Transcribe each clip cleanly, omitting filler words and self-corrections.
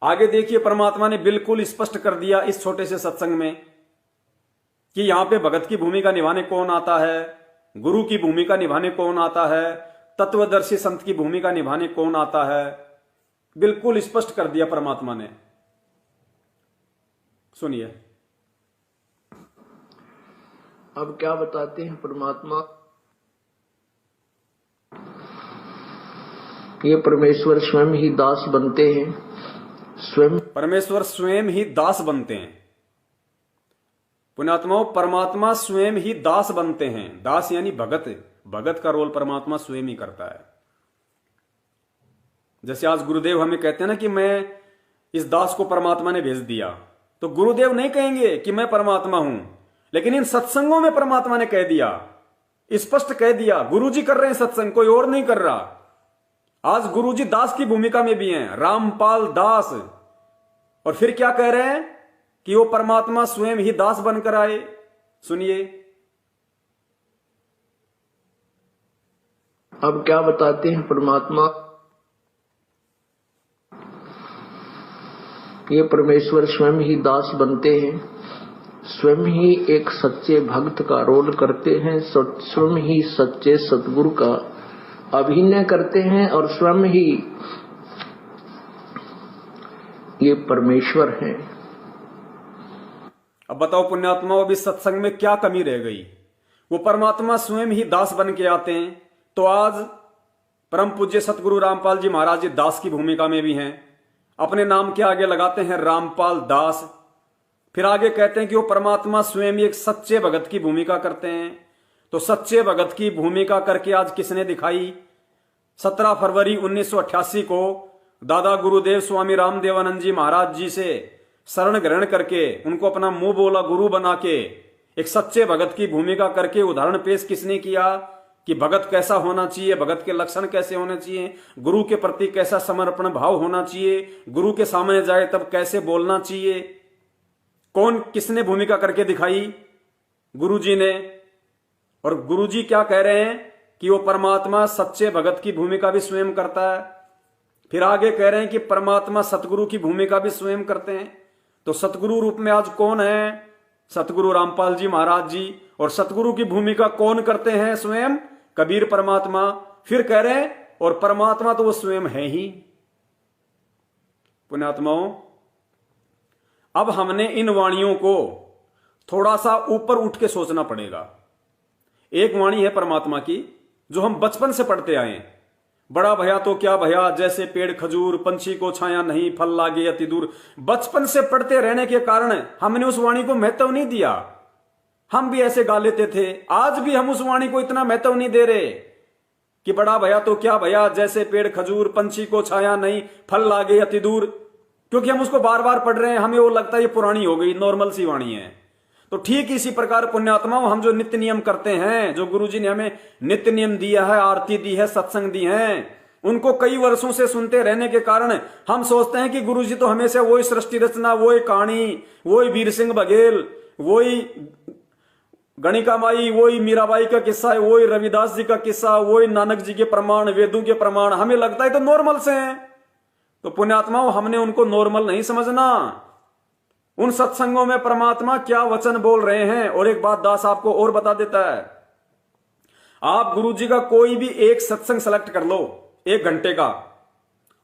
आगे देखिए, परमात्मा ने बिल्कुल स्पष्ट कर दिया इस छोटे से सत्संग में कि यहां पे भगत की भूमिका निभाने कौन आता है, गुरु की भूमिका निभाने कौन आता है, तत्वदर्शी संत की भूमिका निभाने कौन आता है। बिल्कुल स्पष्ट कर दिया परमात्मा ने। सुनिए अब क्या बताते हैं परमात्मा। ये परमेश्वर स्वयं ही दास बनते हैं, स्वयं परमेश्वर स्वयं ही दास बनते हैं। पुण्यात्माओं, परमात्मा स्वयं ही दास बनते हैं। दास यानी भगत। भगत का रोल परमात्मा स्वयं ही करता है। जैसे आज गुरुदेव हमें कहते हैं ना कि मैं इस दास को परमात्मा ने भेज दिया, तो गुरुदेव नहीं कहेंगे कि मैं परमात्मा हूं, लेकिन इन सत्संगों में परमात्मा ने कह दिया, स्पष्ट कह दिया, गुरुजी कर रहे हैं सत्संग, कोई और नहीं कर रहा। आज गुरुजी दास की भूमिका में भी हैं, रामपाल दास। और फिर क्या कह रहे हैं कि वो परमात्मा स्वयं ही दास बनकर आए। सुनिए अब क्या बताते हैं परमात्मा। ये परमेश्वर स्वयं ही दास बनते हैं, स्वयं ही एक सच्चे भक्त का रोल करते हैं, स्वयं ही सच्चे सतगुरु का अभिनय करते हैं और स्वयं ही ये परमेश्वर हैं। अब बताओ पुण्यात्माओं, अब इस सत्संग में क्या कमी रह गई। वो परमात्मा स्वयं ही दास बन के आते हैं, तो आज परम पूज्य सतगुरु रामपाल जी महाराज जी दास की भूमिका में भी हैं। अपने नाम के आगे लगाते हैं रामपाल दास। फिर आगे कहते हैं कि वो परमात्मा स्वयं ही एक सच्चे भगत की भूमिका करते हैं। तो सच्चे भगत की भूमिका करके आज किसने दिखाई। 17 फरवरी 1988 को दादा गुरुदेव स्वामी रामदेवानंद जी महाराज जी से शरण ग्रहण करके उनको अपना मुंह बोला गुरु बना के एक सच्चे भगत की भूमिका करके उदाहरण पेश किसने किया कि भगत कैसा होना चाहिए, भगत के लक्षण कैसे होने चाहिए, गुरु के प्रति कैसा समर्पण भाव होना चाहिए, गुरु के सामने जाए तब कैसे बोलना चाहिए। कौन किसने भूमिका करके दिखाई, गुरुजी ने। और गुरुजी क्या कह रहे हैं कि वो परमात्मा सच्चे भगत की भूमिका भी स्वयं करता है। फिर आगे कह रहे हैं कि परमात्मा सतगुरु की भूमिका भी स्वयं करते हैं। तो सतगुरु रूप में आज कौन है, सतगुरु रामपाल जी महाराज जी। और सतगुरु की भूमिका कौन करते हैं, स्वयं कबीर परमात्मा। फिर कह रहे हैं और परमात्मा तो वो स्वयं है ही। पुण्यात्माओं, अब हमने इन वाणियों को थोड़ा सा ऊपर उठ के सोचना पड़ेगा। एक वाणी है परमात्मा की जो हम बचपन से पढ़ते आए हैं, बड़ा भया तो क्या भया, जैसे पेड़ खजूर, पंछी को छाया नहीं, फल लागे अति दूर। बचपन से पढ़ते रहने के कारण हमने उस वाणी को महत्व नहीं दिया। हम भी ऐसे गा लेते थे, आज भी हम उस वाणी को इतना महत्व नहीं दे रहे कि बड़ा भया तो क्या भया, जैसे पेड़ खजूर, पंछी को छाया नहीं, फल लागे अति दूर। क्योंकि हम उसको बार बार पढ़ रहे हैं, हमें वो लगता है ये पुरानी हो गई, नॉर्मल सी वाणी है। तो ठीक इसी प्रकार पुण्यात्माओं, हम जो नित्य नियम करते हैं, जो गुरुजी ने हमें नित्य नियम दिया है, आरती दी है, सत्संग दी है, उनको कई वर्षों से सुनते रहने के कारण हम सोचते हैं कि गुरुजी तो हमेशा वही सृष्टि रचना, वही कहानी, वही वीर सिंह बघेल, वही गणिका माई, वही मीराबाई का किस्सा है, वही रविदास जी का किस्सा, वही नानक जी के प्रमाण, वेदों के प्रमाण, हमें लगता है तो नॉर्मल से हैं। तो पुण्यात्माओं, हमने उनको नॉर्मल नहीं समझना। उन सत्संगों में परमात्मा क्या वचन बोल रहे हैं। और एक बात दास आपको और बता देता है, आप गुरुजी का कोई भी एक सत्संग सेलेक्ट कर लो 1 घंटे का,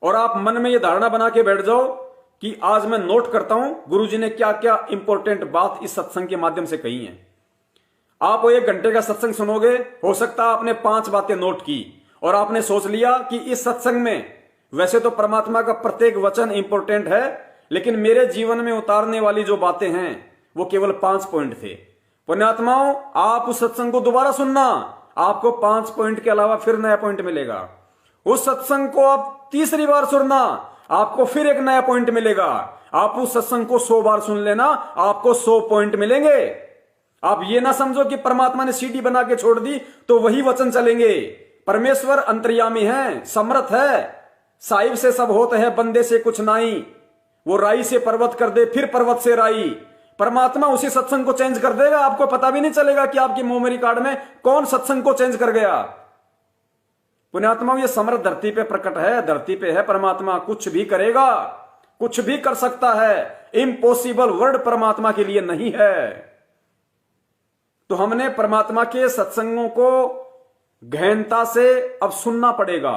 और आप मन में ये धारणा बना के बैठ जाओ कि आज मैं नोट करता हूं गुरुजी ने क्या क्या इंपॉर्टेंट बात इस सत्संग के माध्यम से कही है। आप 1 घंटे का सत्संग सुनोगे, हो सकता है आपने 5 बातें नोट की और आपने सोच लिया कि इस सत्संग में वैसे तो परमात्मा का प्रत्येक वचन इंपॉर्टेंट है, लेकिन मेरे जीवन में उतारने वाली जो बातें हैं वो केवल 5 पॉइंट थे। पुण्यात्माओं, आप उस सत्संग को दोबारा सुनना, आपको 5 पॉइंट के अलावा फिर नया पॉइंट मिलेगा। उस सत्संग को आप तीसरी बार सुनना, आपको फिर एक नया पॉइंट मिलेगा। आप उस सत्संग को 100 बार सुन लेना, आपको 100 पॉइंट मिलेंगे। आप ये ना समझो कि परमात्मा ने सीडी बना के छोड़ दी तो वही वचन चलेंगे। परमेश्वर अंतर्यामी है, समर्थ है, साहिब से सब होता है, बंदे से कुछ नहीं। वो राई से पर्वत कर दे, फिर पर्वत से राई। परमात्मा उसी सत्संग को चेंज कर देगा, आपको पता भी नहीं चलेगा कि आपकी मेमोरी कार्ड में कौन सत्संग को चेंज कर गया। पुण्यात्मा, ये समर्थ धरती पे प्रकट है, धरती पे है परमात्मा, कुछ भी करेगा। कुछ भी कर सकता है। इम्पॉसिबल वर्ड परमात्मा के लिए नहीं है। तो हमने परमात्मा के सत्संगों को गहनता से अब सुनना पड़ेगा,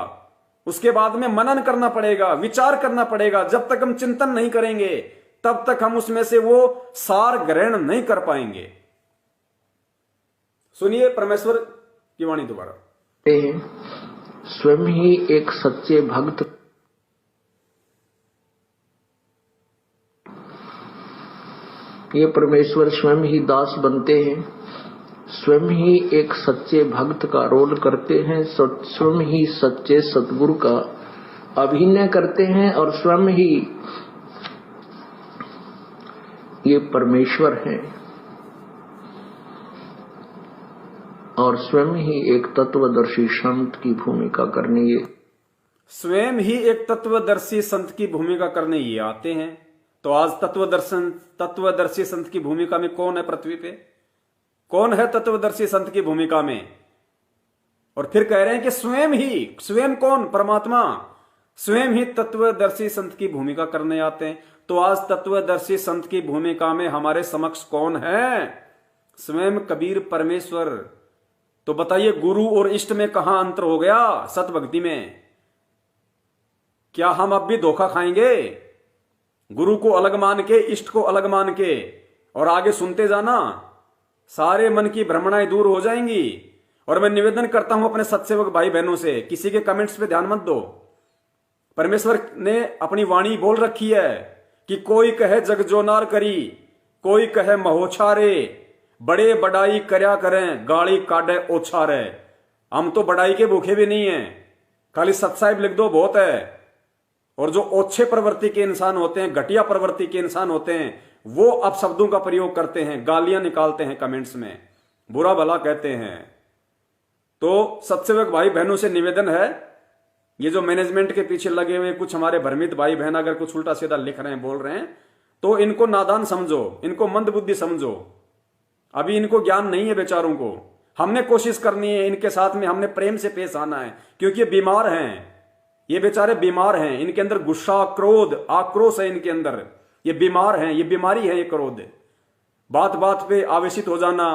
उसके बाद में मनन करना पड़ेगा, विचार करना पड़ेगा। जब तक हम चिंतन नहीं करेंगे तब तक हम उसमें से वो सार ग्रहण नहीं कर पाएंगे। सुनिए परमेश्वर की वाणी दोबारा। स्वयं ही एक सच्चे भक्त ये परमेश्वर स्वयं ही दास बनते हैं, स्वयं ही एक सच्चे भक्त का रोल करते हैं, स्वयं ही सच्चे सतगुरु का अभिनय करते हैं और स्वयं ही ये परमेश्वर हैं और स्वयं ही एक तत्वदर्शी संत की भूमिका करने ये स्वयं ही एक तत्वदर्शी संत की भूमिका करने ये आते हैं। तो आज तत्वदर्शी संत की भूमिका में कौन है पृथ्वी पे? कौन है तत्वदर्शी संत की भूमिका में? और फिर कह रहे हैं कि स्वयं कौन? परमात्मा स्वयं ही तत्वदर्शी संत की भूमिका करने आते हैं। तो आज तत्वदर्शी संत की भूमिका में हमारे समक्ष कौन है? स्वयं कबीर परमेश्वर। तो बताइए गुरु और इष्ट में कहां अंतर हो गया? सत भक्ति में क्या हम अब भी धोखा खाएंगे? गुरु को अलग मान के, इष्ट को अलग मान के और आगे सुनते जाना, सारे मन की भ्रमणाएं दूर हो जाएंगी। और मैं निवेदन करता हूं अपने सत्सेवक भाई बहनों से, किसी के कमेंट्स पे ध्यान मत दो। परमेश्वर ने अपनी वाणी बोल रखी है कि कोई कहे जग जोनार करी, कोई कहे महोछारे, बड़े बड़ाई करया करें, गाड़ी काटे ओछारे। हम तो बड़ाई के भूखे भी नहीं है, खाली सत्साहिब लिख दो बहुत है। और जो ओछे प्रवृत्ति के इंसान होते हैं, घटिया प्रवृत्ति के इंसान होते हैं, वो अब शब्दों का प्रयोग करते हैं, गालियां निकालते हैं कमेंट्स में, बुरा भला कहते हैं। तो सत्सेवक भाई बहनों से निवेदन है, ये जो मैनेजमेंट के पीछे लगे हुए कुछ हमारे भ्रमित भाई बहन अगर कुछ उल्टा सीधा लिख रहे हैं, बोल रहे हैं, तो इनको नादान समझो, इनको मंदबुद्धि समझो। अभी इनको ज्ञान नहीं है बेचारों को। हमने कोशिश करनी है, इनके साथ में हमने प्रेम से पेश आना है, क्योंकि ये बीमार हैं, ये बेचारे बीमार हैं। इनके अंदर गुस्सा, क्रोध, आक्रोश है इनके अंदर। ये बीमार हैं, ये बीमारी है, ये क्रोध। बात बात पे आवेशित हो जाना,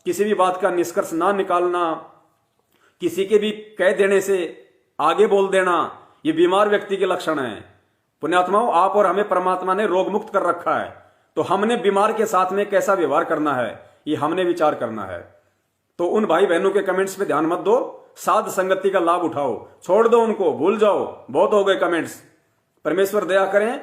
किसी भी बात का निष्कर्ष ना निकालना, किसी के भी कह देने से आगे बोल देना, ये बीमार व्यक्ति के लक्षण है। पुण्यात्माओं, आप और हमें परमात्मा ने रोग मुक्त कर रखा है, तो हमने बीमार के साथ में कैसा व्यवहार करना है, ये हमने विचार करना है। तो उन भाई बहनों के कमेंट्स पे ध्यान मत दो, साध संगति का लाभ उठाओ, छोड़ दो उनको, भूल जाओ, बहुत हो गए कमेंट्स। परमेश्वर दया करें,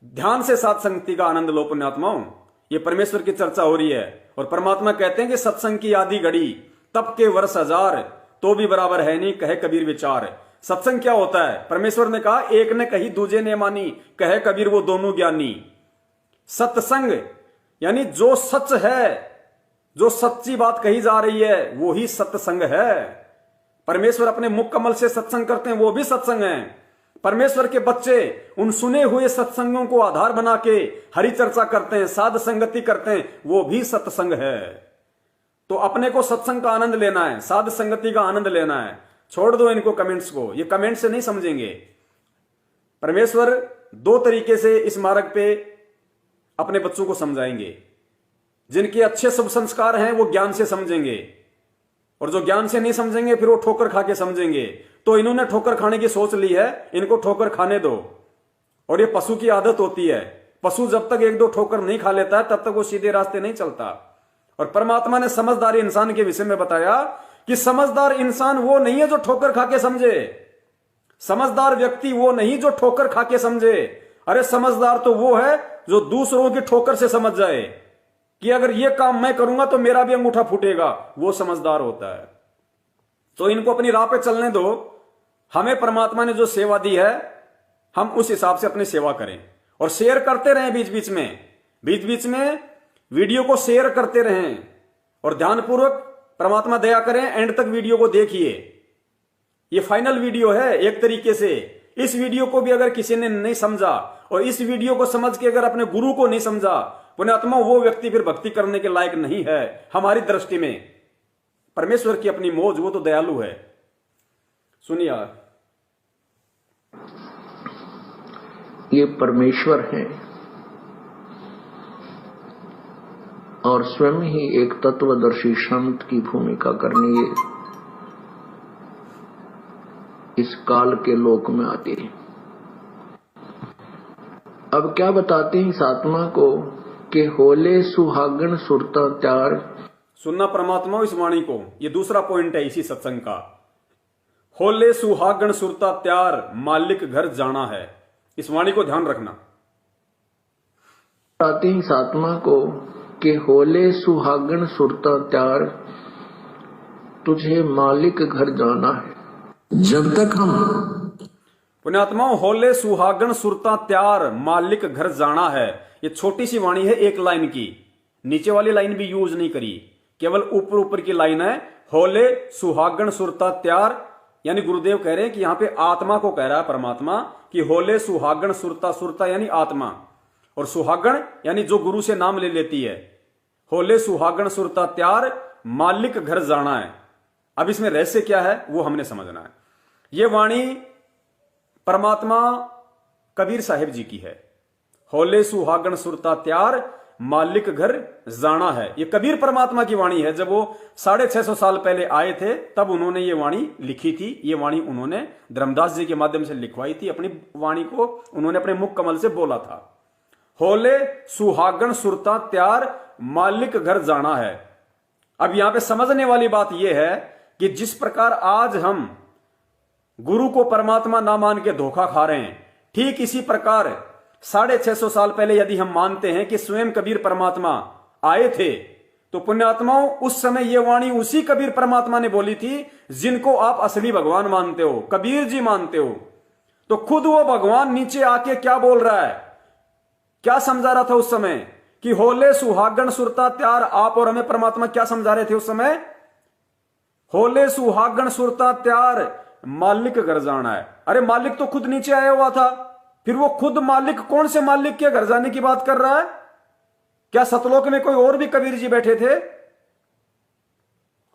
ध्यान से साध संगति का आनंद लो पुण्यात्माओं। ये परमेश्वर की चर्चा हो रही है और परमात्मा कहते हैं कि सत्संग की आदि घड़ी तब के वर्ष हजार, तो भी बराबर है नहीं कहे कबीर विचार। सत्संग क्या होता है? परमेश्वर ने कहा एक ने कही दूजे ने मानी, कहे कबीर वो दोनों ज्ञानी। सत्संग यानी जो सच है, जो सच्ची बात कही जा रही है, वो ही सत्संग है। परमेश्वर अपने मुख कमल से सत्संग करते हैं, वो भी सत्संग है। परमेश्वर के बच्चे उन सुने हुए सत्संगों को आधार बना के हरि चर्चा करते हैं, साध संगति करते हैं, वो भी सत्संग है। तो अपने को सत्संग का आनंद लेना है, साध संगति का आनंद लेना है। छोड़ दो इनको कमेंट्स को, ये कमेंट से नहीं समझेंगे। परमेश्वर दो तरीके से इस मार्ग पे अपने बच्चों को समझाएंगे। जिनके अच्छे शुभ संस्कार हैं वो ज्ञान से समझेंगे, और जो ज्ञान से नहीं समझेंगे फिर वो ठोकर खा के समझेंगे। तो इन्होंने ठोकर खाने की सोच ली है, इनको ठोकर खाने दो। और ये पशु की आदत होती है, पशु जब तक एक दो ठोकर नहीं खा लेता है तब तक वो सीधे रास्ते नहीं चलता। और परमात्मा ने समझदारी इंसान के विषय में बताया कि समझदार इंसान वो नहीं है जो ठोकर खा के समझे, समझदार व्यक्ति वो नहीं जो ठोकर खा के समझे। अरे समझदार तो वो है जो दूसरों की ठोकर से समझ जाए कि अगर ये काम मैं करूंगा तो मेरा भी अंगूठा फूटेगा, वो समझदार होता है। तो इनको अपनी राह पे चलने दो। हमें परमात्मा ने जो सेवा दी है हम उस हिसाब से अपनी सेवा करें और शेयर करते रहें। बीच बीच में वीडियो को शेयर करते रहें और ध्यानपूर्वक, परमात्मा दया करें, एंड तक वीडियो को देखिए। ये फाइनल वीडियो है एक तरीके से। इस वीडियो को भी अगर किसी ने नहीं समझा और इस वीडियो को समझ के अगर अपने गुरु को नहीं समझा, पुण्यात्मा वो व्यक्ति फिर भक्ति करने के लायक नहीं है हमारी दृष्टि में। परमेश्वर की अपनी मौज, वो तो दयालु है। सुनिए, ये परमेश्वर हैं और स्वयं ही एक तत्वदर्शी संत की भूमिका करनी है इस काल के लोक में आते हैं। अब क्या बताते हैं इस आत्मा को कि होले सुहागन सुरता त्यार। सुनना परमात्मा इस वाणी को, ये दूसरा पॉइंट है इसी सत्संग का। होले सुहागन सुरता त्यार मालिक घर जाना है, इस वाणी को ध्यान रखना। बताते हैं इस आत्मा को कि होले सुहागन सुरता त्यार तुझे मालिक घर जाना है। जब तक हम पुण्यात्माओं, होले सुहागन सुरता त्यार मालिक घर जाना है, ये छोटी सी वाणी है एक लाइन की, नीचे वाली लाइन भी यूज नहीं करी, केवल ऊपर ऊपर की लाइन है। होले सुहागन सुरता त्यार, यानी गुरुदेव कह रहे हैं कि यहां पे आत्मा को कह रहा है परमात्मा कि होले सुहागन सुरता, सुरता यानी आत्मा, और सुहागन यानी जो गुरु से नाम ले लेती है। होले सुहागन सुरता त्यार मालिक घर जाना है। अब इसमें रहस्य क्या है वो हमने समझना है। ये वाणी परमात्मा कबीर साहिब जी की है। होले सुहागन सुरता त्यार मालिक घर जाना है, ये कबीर परमात्मा की वाणी है। जब वो 650 साल पहले आए थे तब उन्होंने ये वाणी लिखी थी। ये वाणी उन्होंने धर्मदास जी के माध्यम से लिखवाई थी। अपनी वाणी को उन्होंने अपने मुख कमल से बोला था। होले सुहागन सुरता त्यार मालिक घर जाना है। अब यहां पे समझने वाली बात यह है कि जिस प्रकार आज हम गुरु को परमात्मा ना मान के धोखा खा रहे हैं, ठीक इसी प्रकार 650 साल पहले यदि हम मानते हैं कि स्वयं कबीर परमात्मा आए थे, तो पुण्यात्माओं उस समय यह वाणी उसी कबीर परमात्मा ने बोली थी जिनको आप असली भगवान मानते हो, कबीर जी मानते हो। तो खुद वो भगवान नीचे आके क्या बोल रहा है, क्या समझा रहा था उस समय कि होले सुहागन सुरता त्यार। आप और हमें परमात्मा क्या समझा रहे थे उस समय? होले सुहागन सुरता त्यार मालिक घर जाना है। अरे मालिक तो खुद नीचे आया हुआ था, फिर वो खुद मालिक कौन से मालिक के घर जाने की बात कर रहा है? क्या सतलोक में कोई और भी कबीर जी बैठे थे?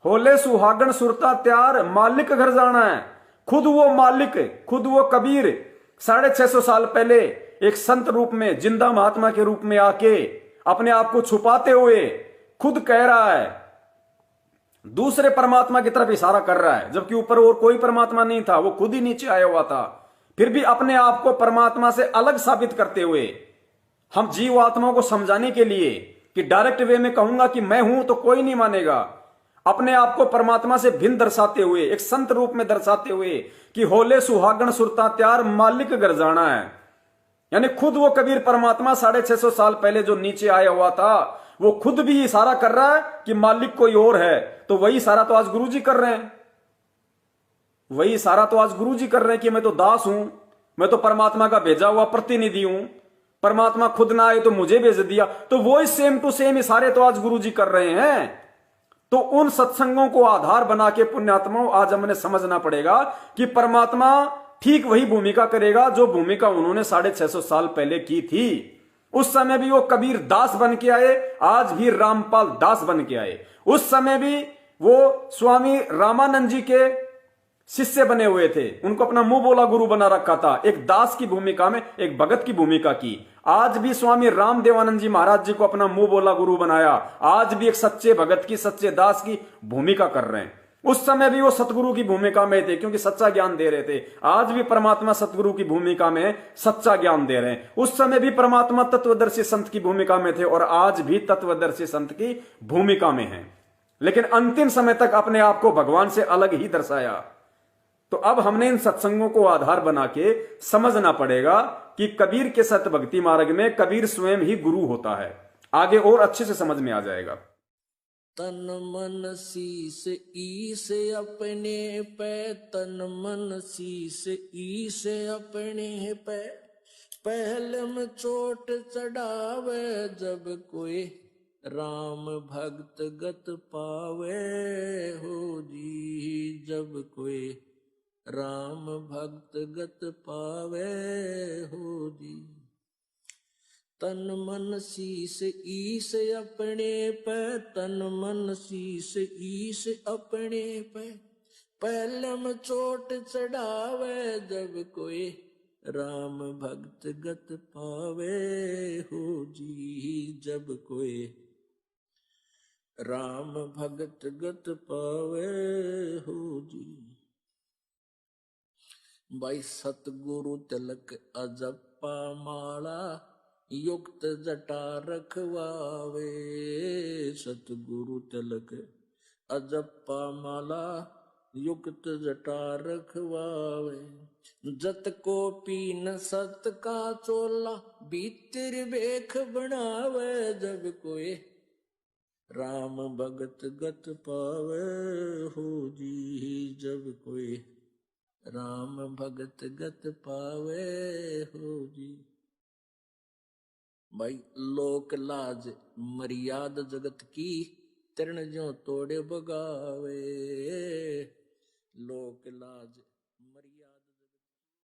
होले सुहागन सुरता त्यार मालिक घर जाना है। खुद वो मालिक, खुद वो कबीर 650 साल पहले एक संत रूप में, जिंदा महात्मा के रूप में आके अपने आप को छुपाते हुए खुद कह रहा है, दूसरे परमात्मा की तरफ इशारा कर रहा है, जबकि ऊपर और कोई परमात्मा नहीं था, वो खुद ही नीचे आया हुआ था। फिर भी अपने आप को परमात्मा से अलग साबित करते हुए हम जीव आत्माओं को समझाने के लिए कि डायरेक्ट वे में कहूंगा कि मैं हूं तो कोई नहीं मानेगा, अपने आप को परमात्मा से भिन्न दर्शाते हुए, एक संत रूप में दर्शाते हुए कि होले सुहागन सुरता त्यार मालिक घर जाना है। यानी खुद वो कबीर परमात्मा 650 साल पहले जो नीचे आया हुआ था, वो खुद भी इशारा कर रहा है कि मालिक कोई और है। तो वही इशारा तो आज गुरु जी कर रहे हैं, वही इशारा तो आज गुरु जी कर रहे हैं कि मैं तो दास हूं, मैं तो परमात्मा का भेजा हुआ प्रतिनिधि हूं, परमात्मा खुद ना आए तो मुझे भेज दिया। तो वो सेम टू सेम इशारे तो आज गुरु जी कर रहे हैं। तो उन सत्संगों को आधार बना के पुण्यात्माओं आज हमने समझना पड़ेगा कि परमात्मा ठीक वही भूमिका करेगा जो भूमिका उन्होंने 650 साल पहले की थी। उस समय भी वो कबीर दास बन के आए, आज भी रामपाल दास बन के आए। उस समय भी वो स्वामी रामानंद जी के शिष्य बने हुए थे, उनको अपना मुंह बोला गुरु बना रखा था, एक दास की भूमिका में, एक भगत की भूमिका की। आज भी स्वामी रामदेवानंद जी महाराज जी को अपना मुंह बोला गुरु बनाया, आज भी एक सच्चे भगत की, सच्चे दास की भूमिका कर रहे हैं। उस समय भी वो सतगुरु की भूमिका में थे क्योंकि सच्चा ज्ञान दे रहे थे। आज भी परमात्मा सतगुरु की भूमिका में सच्चा ज्ञान दे रहे हैं। उस समय भी परमात्मा तत्वदर्शी संत की भूमिका में थे और आज भी तत्वदर्शी संत की भूमिका में है, लेकिन अंतिम समय तक अपने आप को भगवान से अलग ही दर्शाया। तो अब हमने इन सत्संगों को आधार बना के समझना पड़ेगा कि कबीर के सत्य भक्ति मार्ग में कबीर स्वयं ही गुरु होता है। आगे और अच्छे से समझ में आ जाएगा। तन मन शीस ईस अपने पे, तन मन शीस ईस अपने पे, पहले में चोट चढ़ावे जब कोई राम भक्त गत पावे हो जी, जब कोई राम भक्त गत पावे हो जी। तन मन शीस ईस अपने पे, तन मन शीस ईस अपने पे, पहले में चोट चढ़ावे जब कोई राम भक्त गत पावे हो जी। जब कोई राम भगत गत पावे हो जी। भाई सतगुरु तिलक अजप्पा माला युक्त जटा रखवावे। सतगुरु तिलक अजप्पा माला युक्त जटा रखवावे। जत को पीन सत का चोला भीतर बेख बनावे। जब कोई राम भगत गत पावे हो जी। जब कोई राम भगत गत पावे हो जी। भाई लोक लाज मर्याद जगत की तरण जो तोड़े बगावे। लोक लाज